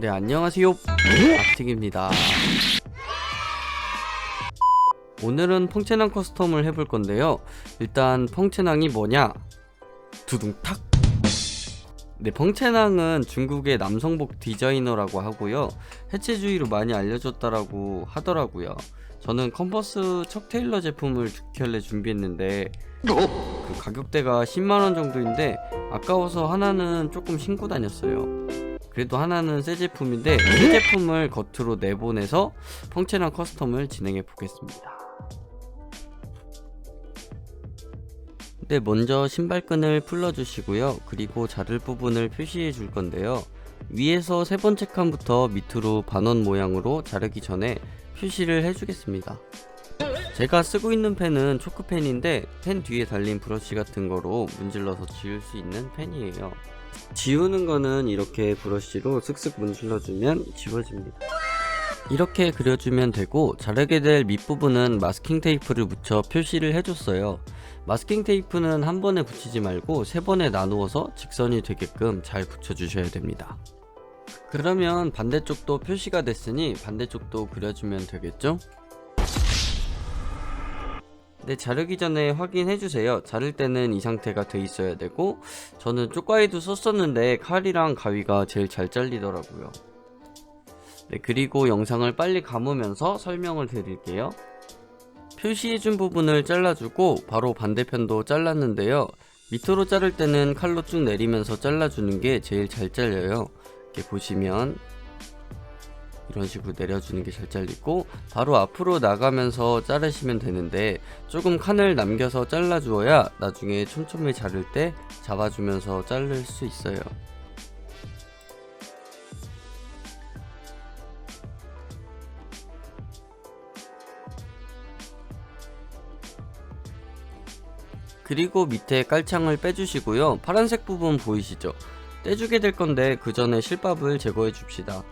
네, 안녕하세요. 아틱입니다. 오늘은 펑체낭 커스텀을 해볼 건데요. 일단 펑체낭이 뭐냐? 두둥탁! 네, 펑체낭은 중국의 남성복 디자이너라고 하고요. 해체주의로 많이 알려졌다라고 하더라고요. 저는 컨버스 척 테일러 제품을 2켤레 준비했는데 그 가격대가 10만원 정도인데 아까워서 하나는 조금 신고 다녔어요. 그래도 하나는 새 제품인데 새 제품을 겉으로 내보내서 펑체낭 커스텀을 진행해 보겠습니다. 네, 먼저 신발끈을 풀러 주시고요. 그리고 자를 부분을 표시해 줄 건데요. 위에서 세 번째 칸부터 밑으로 반원 모양으로 자르기 전에 표시를 해 주겠습니다. 제가 쓰고 있는 펜은 초크펜인데 펜 뒤에 달린 브러쉬 같은 거로 문질러서 지울 수 있는 펜이에요. 지우는 거는 이렇게 브러쉬로 슥슥 문질러주면 지워집니다. 이렇게 그려주면 되고, 자르게 될 밑부분은 마스킹 테이프를 묻혀 표시를 해줬어요. 마스킹 테이프는 한 번에 붙이지 말고 세 번에 나누어서 직선이 되게끔 잘 붙여주셔야 됩니다. 그러면 반대쪽도 표시가 됐으니 반대쪽도 그려주면 되겠죠? 네, 자르기 전에 확인해주세요. 자를 때는 이 상태가 돼 있어야 되고, 저는 쪽가위도 썼었는데 칼이랑 가위가 제일 잘 잘리더라고요. 네, 그리고 영상을 빨리 감으면서 설명을 드릴게요. 표시해준 부분을 잘라주고 바로 반대편도 잘랐는데요. 밑으로 자를 때는 칼로 쭉 내리면서 잘라주는 게 제일 잘 잘려요. 이렇게 보시면 이런 식으로 내려주는 게 잘 잘리고, 바로 앞으로 나가면서 자르시면 되는데 조금 칸을 남겨서 잘라주어야 나중에 촘촘히 자를 때 잡아주면서 자를 수 있어요. 그리고 밑에 깔창을 빼주시고요. 파란색 부분 보이시죠? 떼주게 될 건데 그 전에 실밥을 제거해 줍시다.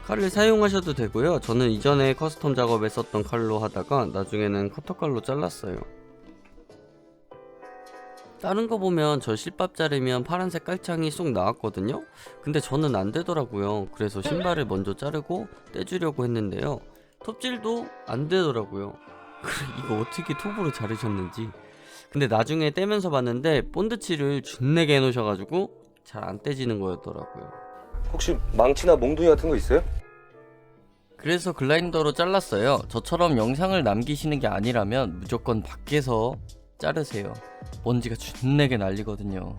칼을 사용하셔도 되고요. 저는 이전에 커스텀 작업에 썼던 칼로 하다가 나중에는 커터칼로 잘랐어요. 다른 거 보면 저 실밥 자르면 파란색 깔창이 쏙 나왔거든요. 근데 저는 안 되더라고요. 그래서 신발을 먼저 자르고 떼주려고 했는데요. 톱질도 안 되더라고요. 이거 어떻게 톱으로 자르셨는지. 근데 나중에 떼면서 봤는데 본드칠을 준내게 해놓으셔가지고 잘 안 떼지는 거였더라고요. 혹시 망치나 몽둥이 같은 거 있어요? 그래서 글라인더로 잘랐어요. 저처럼 영상을 남기시는 게 아니라면 무조건 밖에서 자르세요. 먼지가 준내게 날리거든요.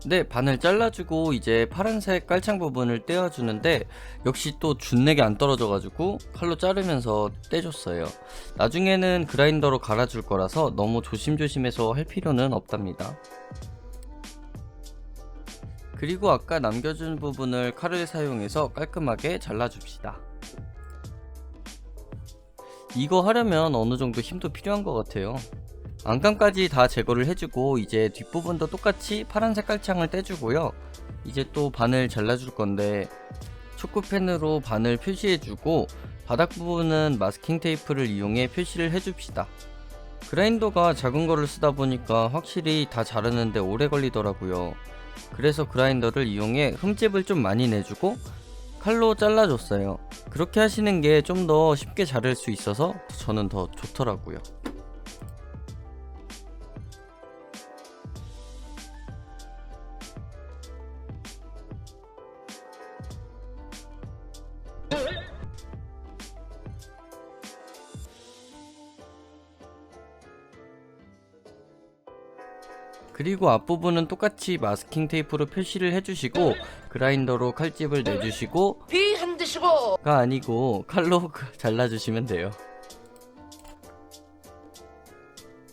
네, 반을 잘라주고 이제 파란색 깔창 부분을 떼어주는데 역시 또 준내게 안 떨어져가지고 칼로 자르면서 떼줬어요. 나중에는 그라인더로 갈아줄 거라서 너무 조심조심해서 할 필요는 없답니다. 그리고 아까 남겨준 부분을 칼을 사용해서 깔끔하게 잘라줍시다. 이거 하려면 어느 정도 힘도 필요한 것 같아요. 안감까지 다 제거를 해주고 이제 뒷부분도 똑같이 파란색 깔창을 떼주고요. 이제 또 반을 잘라줄 건데 초코펜으로 반을 표시해주고 바닥 부분은 마스킹 테이프를 이용해 표시를 해줍시다. 그라인더가 작은 거를 쓰다 보니까 확실히 다 자르는데 오래 걸리더라고요. 그래서 그라인더를 이용해 흠집을 좀 많이 내주고 칼로 잘라줬어요. 그렇게 하시는 게 좀 더 쉽게 자를 수 있어서 저는 더 좋더라고요. 그리고 앞부분은 똑같이 마스킹 테이프로 표시를 해주시고 그라인더로 칼집을 내주시고 비 한 대시고 가 아니고 칼로 잘라주시면 돼요.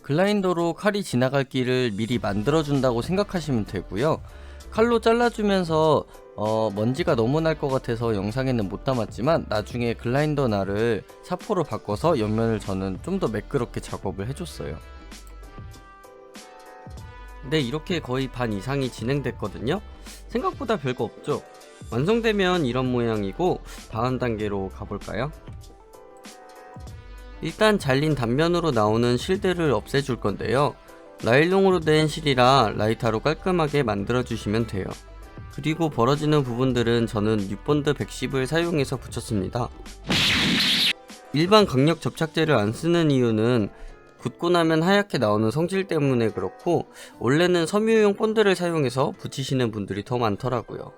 글라인더로 칼이 지나갈 길을 미리 만들어준다고 생각하시면 되고요. 칼로 잘라주면서 먼지가 너무 날 것 같아서 영상에는 못 담았지만 나중에 글라인더 날을 사포로 바꿔서 옆면을 저는 좀 더 매끄럽게 작업을 해줬어요. 네, 이렇게 거의 반 이상이 진행됐거든요. 생각보다 별거 없죠. 완성되면 이런 모양이고 다음 단계로 가볼까요? 일단 잘린 단면으로 나오는 실드를 없애줄 건데요. 나일론으로 된 실이라 라이터로 깔끔하게 만들어 주시면 돼요. 그리고 벌어지는 부분들은 저는 뉴본드 110을 사용해서 붙였습니다. 일반 강력 접착제를 안 쓰는 이유는 굳고 나면 하얗게 나오는 성질 때문에 그렇고, 원래는 섬유용 본드를 사용해서 붙이시는 분들이 더 많더라고요.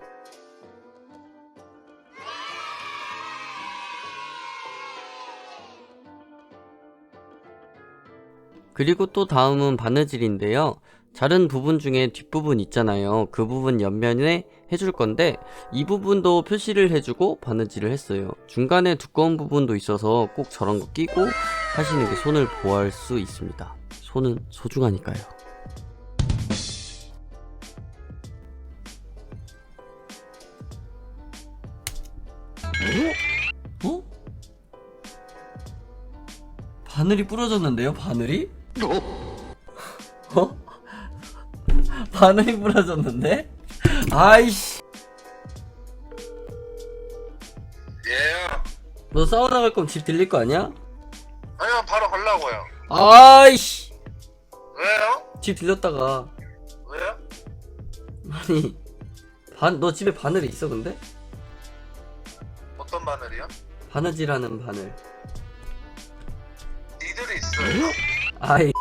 그리고 또 다음은 바느질인데요. 자른 부분 중에 뒷부분 있잖아요. 그 부분 옆면에 해줄 건데, 이 부분도 표시를 해주고 바느질을 했어요. 중간에 두꺼운 부분도 있어서 꼭 저런 거 끼고 하시는 게 손을 보호할 수 있습니다. 손은 소중하니까요. 어? 바늘이 부러졌는데요? 바늘이? 어? 바늘이 부러졌는데? 아이씨. 예요. 너 사우나 갈 거면 집 들릴 거 아니야? 아니요, 바로 가려고요. 아이씨. 왜요? 집 들렸다가. 왜요? 아니, 너 집에 바늘이 있어 근데? 어떤 바늘이요? 바느질하는 바늘. 니들이 있어요. 아이.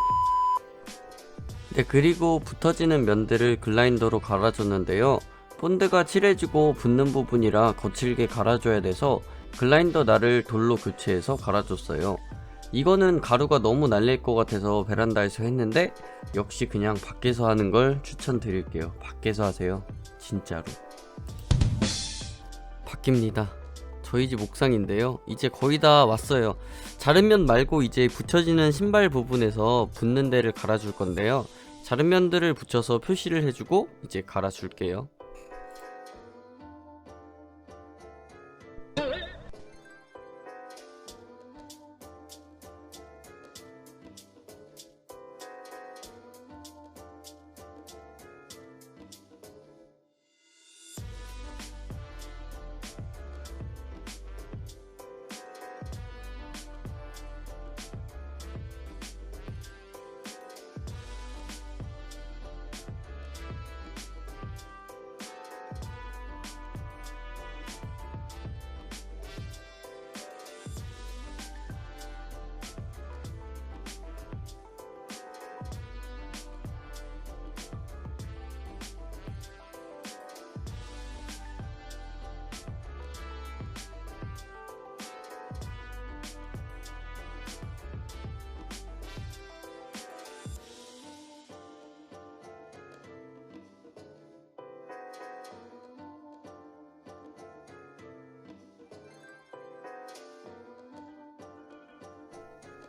네, 그리고 붙어지는 면들을 글라인더로 갈아줬는데요. 본드가 칠해지고 붙는 부분이라 거칠게 갈아줘야 돼서 글라인더 날을 돌로 교체해서 갈아줬어요. 이거는 가루가 너무 날릴 것 같아서 베란다에서 했는데, 역시 그냥 밖에서 하는 걸 추천드릴게요. 밖에서 하세요. 진짜로. 바뀝니다. 저희 집 옥상인데요. 이제 거의 다 왔어요. 자른 면 말고 이제 붙여지는 신발 부분에서 붙는 데를 갈아줄 건데요. 자른 면들을 붙여서 표시를 해주고 이제 갈아줄게요.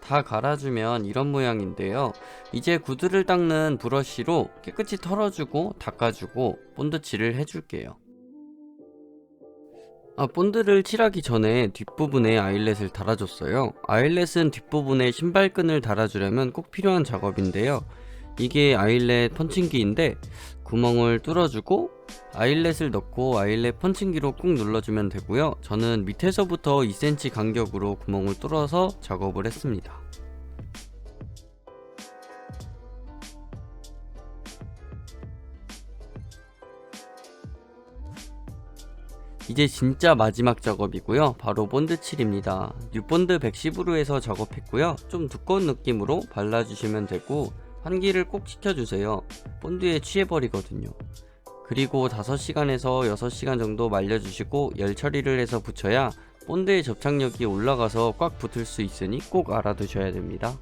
다 갈아주면 이런 모양인데요. 이제 구두를 닦는 브러쉬로 깨끗이 털어주고 닦아주고 본드칠을 해줄게요. 본드를 칠하기 전에 뒷부분에 아일렛을 달아줬어요. 아일렛은 뒷부분에 신발끈을 달아주려면 꼭 필요한 작업인데요. 이게 아일렛 펀칭기인데, 구멍을 뚫어주고 아일렛을 넣고 아일렛 펀칭기로 꾹 눌러주면 되고요. 저는 밑에서부터 2cm 간격으로 구멍을 뚫어서 작업을 했습니다. 이제 진짜 마지막 작업이고요. 바로 본드칠입니다. 뉴본드 110으로 해서 작업했고요. 좀 두꺼운 느낌으로 발라주시면 되고, 환기를 꼭 시켜주세요. 본드에 취해버리거든요. 그리고 5시간에서 6시간 정도 말려주시고 열 처리를 해서 붙여야 본드의 접착력이 올라가서 꽉 붙을 수 있으니 꼭 알아두셔야 됩니다.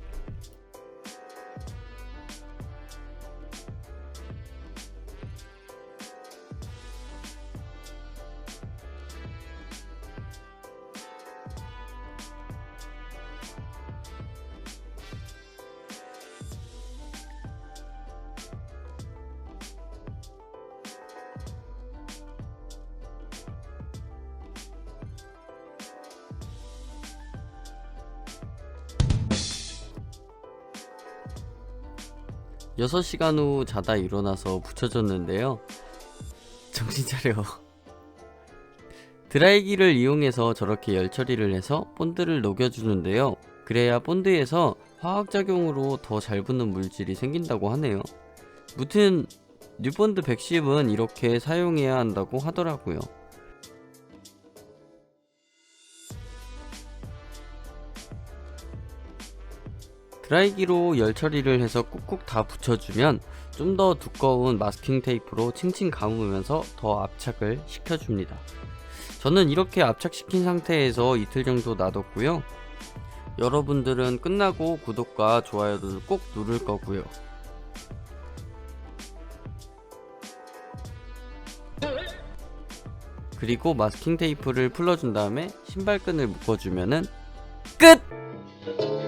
여섯 시간 후 자다 일어나서 붙여줬는데요. 정신 차려. 드라이기를 이용해서 저렇게 열 처리를 해서 본드를 녹여주는데요. 그래야 본드에서 화학작용으로 더 잘 붙는 물질이 생긴다고 하네요. 무튼 뉴본드 110은 이렇게 사용해야 한다고 하더라고요. 드라이기로 열 처리를 해서 꾹꾹 다 붙여주면 좀 더 두꺼운 마스킹 테이프로 칭칭 감으면서 더 압착을 시켜줍니다. 저는 이렇게 압착시킨 상태에서 이틀 정도 놔뒀고요. 여러분들은 끝나고 구독과 좋아요를 꼭 누를 거고요. 그리고 마스킹 테이프를 풀어준 다음에 신발끈을 묶어주면은 끝!